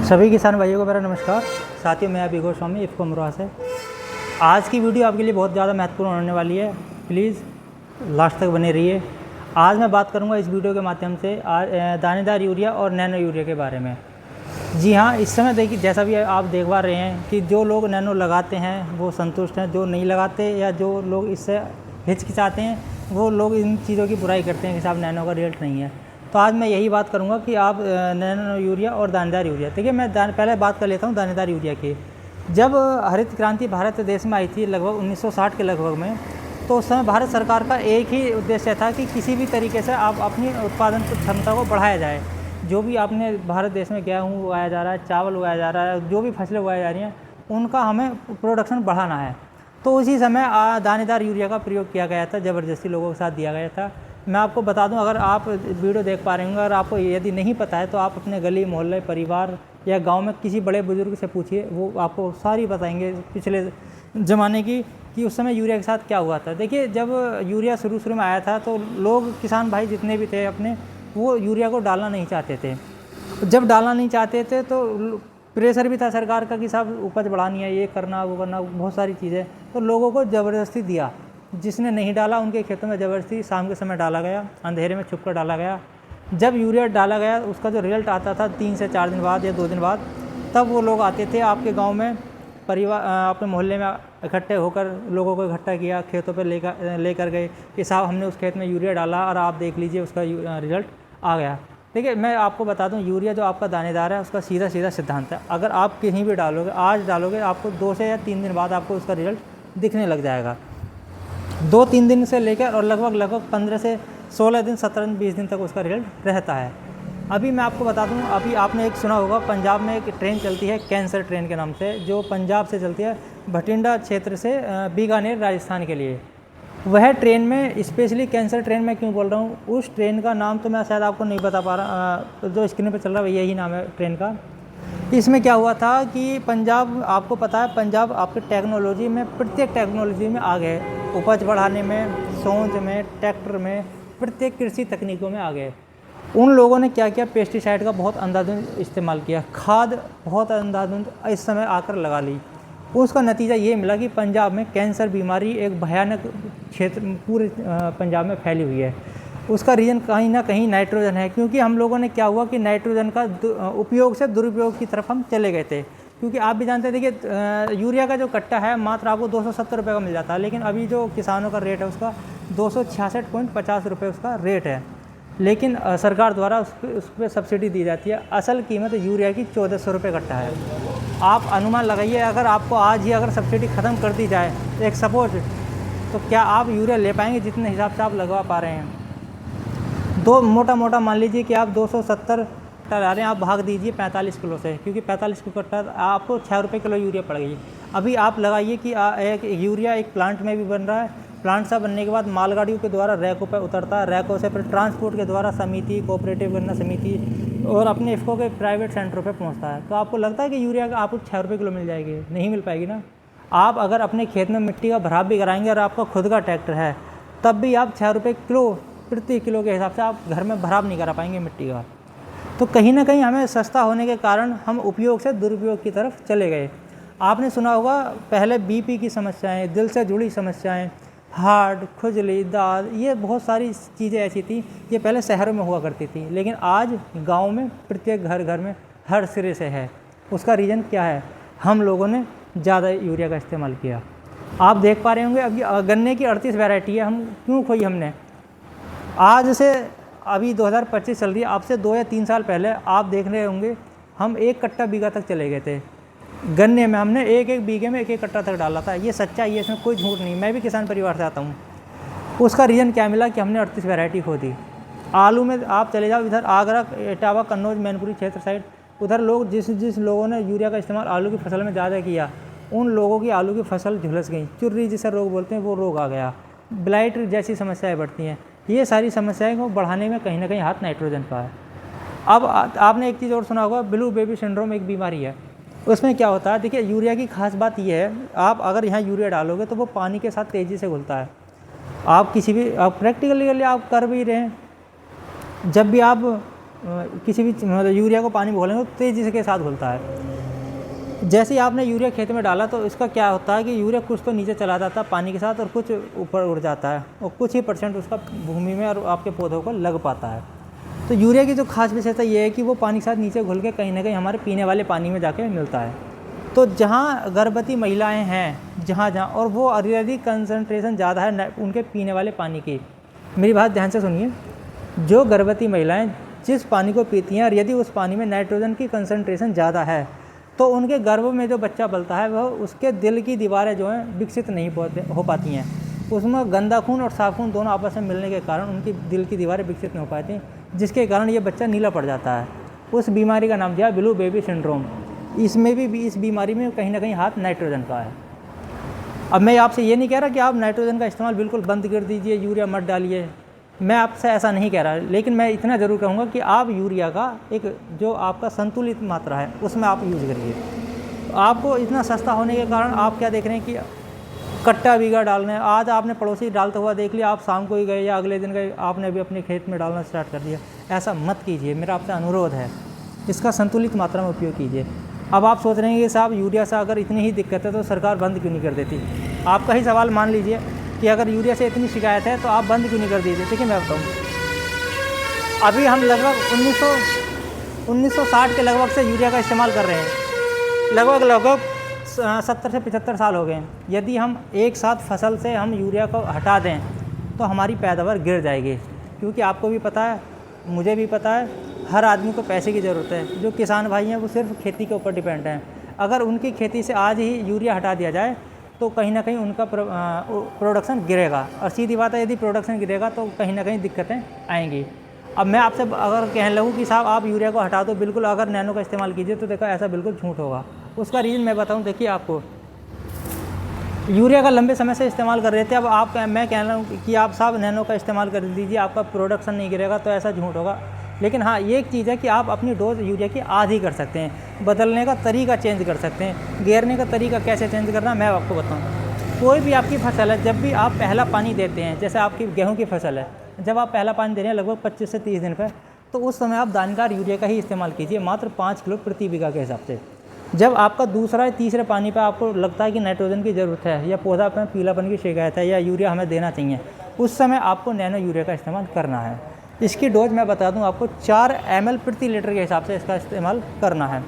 सभी किसान भाइयों को मेरा नमस्कार। साथियों, मैं अभी गोस्वामी इफ़को अमरोहा से। आज की वीडियो आपके लिए बहुत ज़्यादा महत्वपूर्ण होने वाली है, प्लीज़ लास्ट तक बने रहिए। आज मैं बात करूंगा इस वीडियो के माध्यम से दानेदार यूरिया और नैनो यूरिया के बारे में। जी हाँ, इस समय देखिए, जैसा भी आप देख पा रहे हैं कि जो लोग नैनो लगाते हैं वो संतुष्ट हैं, जो नहीं लगाते या जो लोग इससे हिचकिचाते हैं वो लोग इन चीज़ों की बुराई करते हैं कि साहब नैनो का रिजल्ट नहीं है। तो आज मैं यही बात करूंगा कि आप नैनो यूरिया और दानेदार यूरिया, देखिए मैं पहले बात कर लेता हूं दानेदार यूरिया की। जब हरित क्रांति भारत देश में आई थी लगभग 1960 के लगभग में, तो उस समय भारत सरकार का एक ही उद्देश्य था कि किसी भी तरीके से आप अपनी उत्पादन क्षमता को बढ़ाया जाए। जो भी आपने भारत देश में गेहूँ उगाया जा रहा है, चावल उगाया जा रहा है, जो भी फसलें उगाई जा रही हैं उनका हमें प्रोडक्शन बढ़ाना है। तो उसी समय दानेदार यूरिया का प्रयोग किया गया था, ज़बरदस्ती लोगों के साथ दिया गया था। मैं आपको बता दूं, अगर आप वीडियो देख पा रहे होंगे, अगर आपको यदि नहीं पता है तो आप अपने गली मोहल्ले परिवार या गांव में किसी बड़े बुजुर्ग से पूछिए, वो आपको सारी बताएंगे पिछले ज़माने की कि उस समय यूरिया के साथ क्या हुआ था। देखिए, जब यूरिया शुरू में आया था तो लोग, किसान भाई जितने भी थे अपने, वो यूरिया को डालना नहीं चाहते थे। जब डालना नहीं चाहते थे तो प्रेशर भी था सरकार का कि साहब उपज बढ़ानी है, ये करना वो करना, बहुत सारी चीज़ें, तो लोगों को ज़बरदस्ती दिया। जिसने नहीं डाला उनके खेतों में ज़बरदस्ती शाम के समय डाला गया, अंधेरे में छुप कर डाला गया। जब यूरिया डाला गया उसका जो रिजल्ट आता था 3 से 4 दिन बाद या 2 दिन बाद, तब वो लोग आते थे आपके गांव में, परिवार अपने मोहल्ले में इकट्ठे होकर लोगों को इकट्ठा किया, खेतों पर लेकर गए कि साहब हमने उस खेत में यूरिया डाला और आप देख लीजिए उसका रिजल्ट आ गया। देखिए, मैं आपको बता दूं, यूरिया जो आपका दानेदार है उसका सीधा सिद्धांत है। अगर आप कहीं भी डालोगे, आज डालोगे, आपको 2 से या 3 दिन बाद आपको उसका रिजल्ट दिखने लग जाएगा। 2-3 दिन से लेकर और लगभग 15 से 16 दिन, 17 दिन, 20 दिन तक उसका रिजल्ट रहता है। अभी मैं आपको बता दूं, अभी आपने एक सुना होगा, पंजाब में एक ट्रेन चलती है कैंसर ट्रेन के नाम से, जो पंजाब से चलती है भटिंडा क्षेत्र से बीकानेर राजस्थान के लिए। वह ट्रेन में स्पेशली कैंसर ट्रेन में क्यों बोल रहा हूँ, उस ट्रेन का नाम तो मैं शायद आपको नहीं बता पा रहा, जो स्क्रीन पर चल रहा है यही नाम है ट्रेन का। इसमें क्या हुआ था कि पंजाब, आपको पता है पंजाब आपके टेक्नोलॉजी में, प्रत्येक टेक्नोलॉजी में आ गए, उपज बढ़ाने में, सोच में, ट्रैक्टर में, प्रत्येक कृषि तकनीकों में आ गए। उन लोगों ने क्या किया, पेस्टिसाइड का बहुत अंधाधुंध इस्तेमाल किया, खाद बहुत अंधाधुंध इस समय आकर लगा ली। उसका नतीजा ये मिला कि पंजाब में कैंसर बीमारी एक भयानक क्षेत्र पूरे पंजाब में फैली हुई है। उसका रीज़न कहीं ना कहीं नाइट्रोजन है, क्योंकि हम लोगों ने क्या हुआ कि नाइट्रोजन का उपयोग से दुरुपयोग की तरफ हम चले गए थे। क्योंकि आप भी जानते हैं, देखिए यूरिया का जो कट्टा है मात्र आपको 270 रुपये का मिल जाता है, लेकिन अभी जो किसानों का रेट है उसका 266.50 रुपये उसका रेट है। लेकिन सरकार द्वारा उस पर सब्सिडी दी जाती है। असल कीमत यूरिया की 1400 रुपये कट्टा है। आप अनुमान लगाइए, अगर आपको आज ही अगर सब्सिडी ख़त्म कर दी जाए, एक सपोज, तो क्या आप यूरिया ले पाएंगे जितने हिसाब से आप लगवा पा रहे हैं? दो मोटा मान लीजिए कि आप 270 कट्टा ला रहे हैं, आप भाग दीजिए 45 किलो से, क्योंकि 45 किलो कट्टा आपको 6 रुपये किलो यूरिया पड़ गई। अभी आप लगाइए कि एक यूरिया एक प्लांट में भी बन रहा है, प्लांट सा बनने के बाद मालगाड़ियों के द्वारा रैकों पर उतरता है, रैकों से फिर ट्रांसपोर्ट के द्वारा समिति, कोऑपरेटिव गन्ना समिति और अपने इफ़को के प्राइवेट सेंटरों पे पहुंचता है। तो आपको लगता है कि यूरिया का आपको 6 रुपये किलो मिल जाएगी? नहीं मिल पाएगी ना। आप अगर अपने खेत में मिट्टी का भराव भी कराएंगे और आपका खुद का ट्रैक्टर है, तब भी आप 6 रुपये किलो प्रति किलो के हिसाब से आप घर में भराव नहीं करा पाएंगे मिट्टी का। तो कहीं ना कहीं हमें सस्ता होने के कारण हम उपयोग से दुरुपयोग की तरफ चले गए। आपने सुना होगा पहले बीपी की समस्याएं, दिल से जुड़ी समस्याएं, हार्ट, खुजली, दाद, ये बहुत सारी चीज़ें ऐसी थी, ये पहले शहरों में हुआ करती थी, लेकिन आज गांव में प्रत्येक घर में हर सिरे से है। उसका रीज़न क्या है? हम लोगों ने ज़्यादा यूरिया का इस्तेमाल किया। आप देख पा रहे होंगे अभी गन्ने की 38 वैरायटी है, हम क्यों खोई हमने? आज से अभी 2025 चल रही है, आपसे 2 या 3 साल पहले आप देख रहे होंगे हम 1 कट्टा बीघा तक चले गए थे गन्ने में। हमने एक बीघे में 1 कट्टा तक डाला था। ये सच्चाई है, इसमें कोई झूठ नहीं। मैं भी किसान परिवार से आता हूँ। उसका रीज़न क्या मिला कि हमने 38 वैरायटी खो दी। आलू में आप चले जाओ इधर आगरा, इटावा, कन्नौज, मैनपुरी क्षेत्र साइड, उधर लोग जिस लोगों ने यूरिया का इस्तेमाल आलू की फसल में ज़्यादा किया, उन लोगों की आलू की फसल झुलस गई। चुर्री जिसे रोग बोलते हैं वो रोग आ गया, ब्लाइट जैसी समस्याएँ बढ़ती हैं। ये सारी समस्याएं को बढ़ाने में कहीं ना कहीं हाथ नाइट्रोजन का है। अब आपने एक चीज़ और सुना होगा, ब्लू बेबी सिंड्रोम एक बीमारी है। उसमें क्या होता है, देखिए यूरिया की खास बात यह है, आप अगर यहाँ यूरिया डालोगे तो वो पानी के साथ तेज़ी से घुलता है। आप किसी भी, आप प्रैक्टिकली आप कर भी रहे हैं, जब भी आप किसी भी मतलब यूरिया को पानी में घोलेंगे तो तेज़ी के साथ घुलता है। जैसे ही आपने यूरिया खेत में डाला तो इसका क्या होता है कि यूरिया कुछ तो नीचे चला जाता है पानी के साथ और कुछ ऊपर उड़ जाता है और कुछ ही % उसका भूमि में और आपके पौधों को लग पाता है। तो यूरिया की जो खास विशेषता ये है कि वो पानी के साथ नीचे घुल के कहीं ना कहीं हमारे पीने वाले पानी में जाके मिलता है। तो जहाँ गर्भवती महिलाएं हैं जहाँ और वो यदि कंसंट्रेशन ज़्यादा है उनके पीने वाले पानी की, मेरी बात ध्यान से सुनिए, जो गर्भवती महिलाएं जिस पानी को पीती हैं और यदि उस पानी में नाइट्रोजन की कंसंट्रेशन ज़्यादा है तो उनके गर्भ में जो बच्चा पलता है वह उसके दिल की दीवारें जो हैं विकसित नहीं हो पाती हैं। उसमें गंदा खून और साफ खून दोनों आपस में मिलने के कारण उनकी दिल की दीवारें विकसित नहीं हो पाती, जिसके कारण ये बच्चा नीला पड़ जाता है। उस बीमारी का नाम दिया ब्लू बेबी सिंड्रोम। इसमें भी इस बीमारी में कहीं ना कहीं हाथ नाइट्रोजन का है। अब मैं आपसे ये नहीं कह रहा कि आप नाइट्रोजन का इस्तेमाल बिल्कुल बंद कर दीजिए, यूरिया मत डालिए, मैं आपसे ऐसा नहीं कह रहा, लेकिन मैं इतना ज़रूर कहूँगा कि आप यूरिया का एक जो आपका संतुलित मात्रा है उसमें आप यूज़ करिए। आपको इतना सस्ता होने के कारण आप क्या देख रहे हैं कि कट्टा बीघा डालने, आज आपने पड़ोसी डालता हुआ देख लिया, आप शाम को ही गए या अगले दिन गए, आपने भी अपने खेत में डालना स्टार्ट कर दिया। ऐसा मत कीजिए, मेरा आपसे अनुरोध है, इसका संतुलित मात्रा में उपयोग कीजिए। अब आप सोच रहे हैं कि साहब यूरिया से अगर इतनी ही दिक्कत है तो सरकार बंद क्यों नहीं कर देती। आपका ही सवाल मान लीजिए कि अगर यूरिया से इतनी शिकायत है तो आप बंद क्यों नहीं कर दीजिए। देखिए मैं बताऊँ, अभी हम लगभग 1960 के लगभग से यूरिया का इस्तेमाल कर रहे हैं, लगभग 70 से 75 साल हो गए हैं। यदि हम एक साथ फसल से हम यूरिया को हटा दें तो हमारी पैदावार गिर जाएगी, क्योंकि आपको भी पता है, मुझे भी पता है, हर आदमी को पैसे की ज़रूरत है। जो किसान भाई हैं वो सिर्फ खेती के ऊपर डिपेंड हैं। अगर उनकी खेती से आज ही यूरिया हटा दिया जाए तो कहीं ना कहीं उनका प्रोडक्शन गिरेगा, और सीधी बात है यदि प्रोडक्शन गिरेगा तो कहीं ना कहीं दिक्कतें आएंगी। अब मैं आपसे अगर कहने लगूँ कि साहब आप यूरिया को हटा दो, बिल्कुल अगर नैनो का इस्तेमाल कीजिए, तो देखो ऐसा बिल्कुल झूठ होगा। उसका रीज़न मैं बताऊँ, देखिए आपको यूरिया का लंबे समय से इस्तेमाल कर रहे थे, अब मैं कह रहा हूँ कि आप साहब नैनो का इस्तेमाल कर दीजिए, आपका प्रोडक्शन नहीं गिरेगा, तो ऐसा झूठ होगा। लेकिन हाँ, ये एक चीज़ है कि आप अपनी डोज यूरिया की आधी कर सकते हैं, बदलने का तरीका चेंज कर सकते हैं। गेरने का तरीका कैसे चेंज करना मैं आपको बताऊँ। कोई भी आपकी फसल है, जब भी आप पहला पानी देते हैं, जैसे आपकी गेहूँ की फसल है, जब आप पहला पानी दे रहे हैं लगभग 25 से 30 दिन पर, तो उस समय आप दानेदार यूरिया का ही इस्तेमाल कीजिए, मात्र 5 किलो प्रति बीघा के हिसाब से। जब आपका दूसरा या तीसरे पानी पे आपको लगता है कि नाइट्रोजन की ज़रूरत है या पौधा में पीलापन की शिकायत है या यूरिया हमें देना चाहिए, उस समय आपको नैनो यूरिया का इस्तेमाल करना है। इसकी डोज मैं बता दूं आपको 4 ml प्रति लीटर के हिसाब से इसका इस्तेमाल करना है।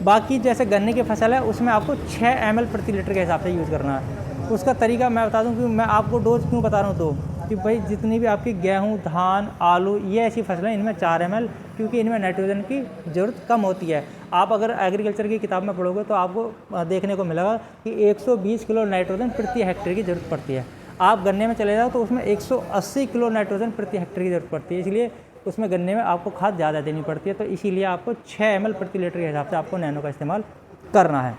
बाकी जैसे गन्ने की फसल है उसमें आपको 6 ml प्रति लीटर के हिसाब से यूज़ करना है। उसका तरीका मैं बता दूं कि मैं आपको डोज क्यों बता रहा हूँ, तो कि भाई जितनी भी आपकी गेहूँ, धान, आलू, ये ऐसी फसलें, इनमें 4 ml, क्योंकि इनमें नाइट्रोजन की ज़रूरत कम होती है। आप अगर एग्रीकल्चर की किताब में पढ़ोगे तो आपको देखने को मिलेगा कि 120 किलो नाइट्रोजन प्रति हेक्टेयर की ज़रूरत पड़ती है। आप गन्ने में चले जाओ तो उसमें 180 किलो नाइट्रोजन प्रति हेक्टेयर की ज़रूरत पड़ती है, इसलिए उसमें गन्ने में आपको खाद ज़्यादा देनी पड़ती है। तो इसीलिए आपको 6 ml प्रति लीटर के हिसाब से आपको नैनो का इस्तेमाल करना है।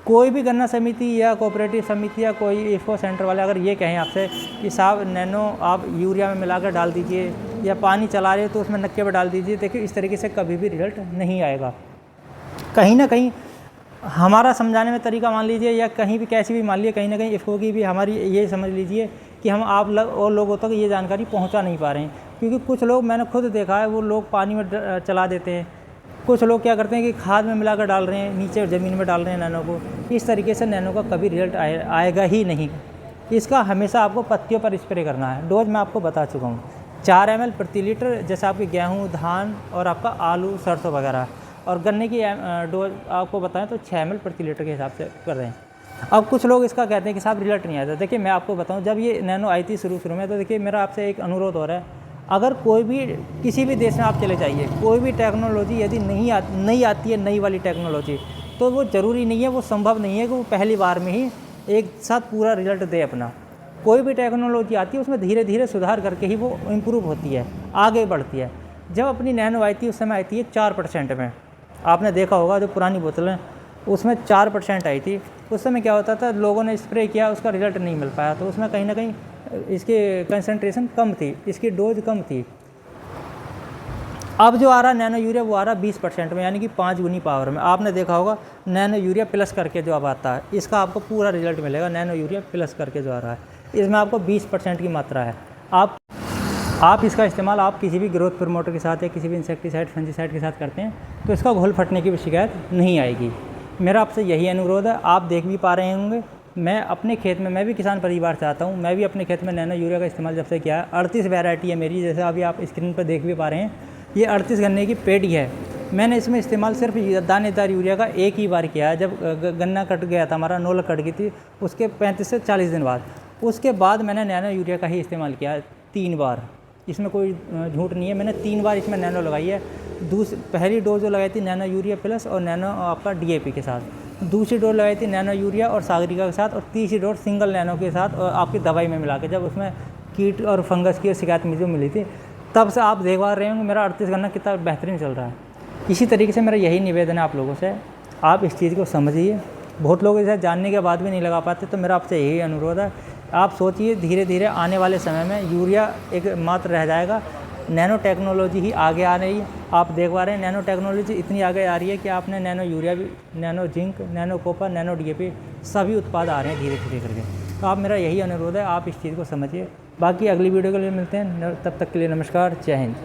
कोई भी गन्ना समिति या कोऑपरेटिव समिति या कोई इफ़को सेंटर वाले अगर ये कहें आपसे कि साहब नैनो आप यूरिया में मिलाकर डाल दीजिए या पानी चला रहे तो उसमें नक्के पर डाल दीजिए, देखिए इस तरीके से कभी भी रिजल्ट नहीं आएगा। कहीं ना कहीं हमारा समझाने में तरीका मान लीजिए या कहीं भी कैसी भी मान लीजिए, कहीं ना कहीं इफ़को की भी हमारी ये समझ लीजिए कि हम आप और लोगों तक ये जानकारी पहुंचा नहीं पा रहे हैं। क्योंकि कुछ लोग, मैंने खुद देखा है, वो लोग पानी में चला देते हैं। कुछ लोग क्या करते हैं कि खाद में मिलाकर डाल रहे हैं, नीचे ज़मीन में डाल रहे हैं नैनो को। इस तरीके से नैनो का कभी रिजल्ट आएगा ही नहीं। इसका हमेशा आपको पत्तियों पर स्प्रे करना है। डोज मैं आपको बता चुका हूँ, 4 ml प्रति लीटर, जैसे आपके गेहूँ, धान और आपका आलू, सरसों वगैरह। और गन्ने की डोज आपको बताएं तो 6 ml प्रति लीटर के हिसाब से कर रहे हैं। अब कुछ लोग इसका कहते हैं कि साहब रिजल्ट नहीं आता। देखिए मैं आपको बताऊं, जब ये नैनो आई थी शुरू में, तो देखिए मेरा आपसे एक अनुरोध हो रहा है, अगर कोई भी किसी भी देश में आप चले जाइए, कोई भी टेक्नोलॉजी यदि नहीं आती है, नई वाली टेक्नोलॉजी, तो वो ज़रूरी नहीं है, वो संभव नहीं है कि वो पहली बार में ही एक साथ पूरा रिजल्ट दे अपना। कोई भी टेक्नोलॉजी आती है उसमें धीरे धीरे सुधार करके ही वो इम्प्रूव होती है, आगे बढ़ती है। जब अपनी नैनो आई थी उस समय आई थी 4% में, आपने देखा होगा जो पुरानी बोतलें उसमें 4% आई थी। उस समय क्या होता था, लोगों ने स्प्रे किया, उसका रिजल्ट नहीं मिल पाया, तो उसमें कहीं ना कहीं इसकी कंसंट्रेशन कम थी, इसकी डोज कम थी। अब जो आ रहा नैनो यूरिया वो आ रहा 20% में, यानी कि 5 गुनी पावर में। आपने देखा होगा नैनो यूरिया प्लस करके जो अब आता है, इसका आपको पूरा रिजल्ट मिलेगा। नैनो यूरिया प्लस करके जो आ रहा है, इसमें आपको 20% की मात्रा है। आप आप इसका इस्तेमाल आप किसी भी ग्रोथ प्रमोटर के साथ या किसी भी इंसेक्टिसाइड फंजीसाइड के साथ करते हैं तो इसका घोल फटने की भी शिकायत नहीं आएगी। मेरा आपसे यही अनुरोध है। आप देख भी पा रहे होंगे मैं अपने खेत में, मैं भी किसान परिवार से आता हूँ, मैं भी अपने खेत में नैनो यूरिया का इस्तेमाल जब से किया है। 38 वैरायटी है मेरी, जैसे अभी आप स्क्रीन पर देख भी पा रहे हैं। ये 38 गन्ने की पेटी है। मैंने इसमें इस्तेमाल सिर्फ दानेदार यूरिया का एक ही बार किया है, जब गन्ना कट गया था, हमारा नोलक कट गई थी, उसके 35 से 40 दिन बाद। उसके बाद मैंने नैनो यूरिया का ही इस्तेमाल किया है 3 बार। इसमें कोई झूठ नहीं है, मैंने 3 बार इसमें नैनो लगाई है। पहली डोज जो लगाई थी नैनो यूरिया प्लस और नैनो आपका DAP के साथ, दूसरी डोज लगाई थी नैनो यूरिया और सागरिका के साथ, और तीसरी डोज सिंगल नैनो के साथ और आपकी दवाई में मिला के, जब उसमें कीट और फंगस की शिकायत मुझे मिली थी, तब से आप देख पा रहे होंगे मेरा 38 गन्ना कितना बेहतरीन चल रहा है। इसी तरीके से मेरा यही निवेदन है आप लोगों से, आप इस चीज़ को समझिए। बहुत लोग इसे जानने के बाद भी नहीं लगा पाते, तो मेरा आपसे यही अनुरोध है, आप सोचिए धीरे धीरे आने वाले समय में यूरिया एक मात्र रह जाएगा। नैनो टेक्नोलॉजी ही आगे आ रही है। आप देख पा रहे हैं नैनो टेक्नोलॉजी इतनी आगे आ रही है कि आपने नैनो यूरिया भी, nano zinc, nano copper, nano DAP सभी उत्पाद आ रहे हैं धीरे धीरे करके। तो आप मेरा यही अनुरोध है, आप इस चीज़ को समझिए। बाकी अगली वीडियो के लिए मिलते हैं, तब तक के लिए नमस्कार, जय हिंद।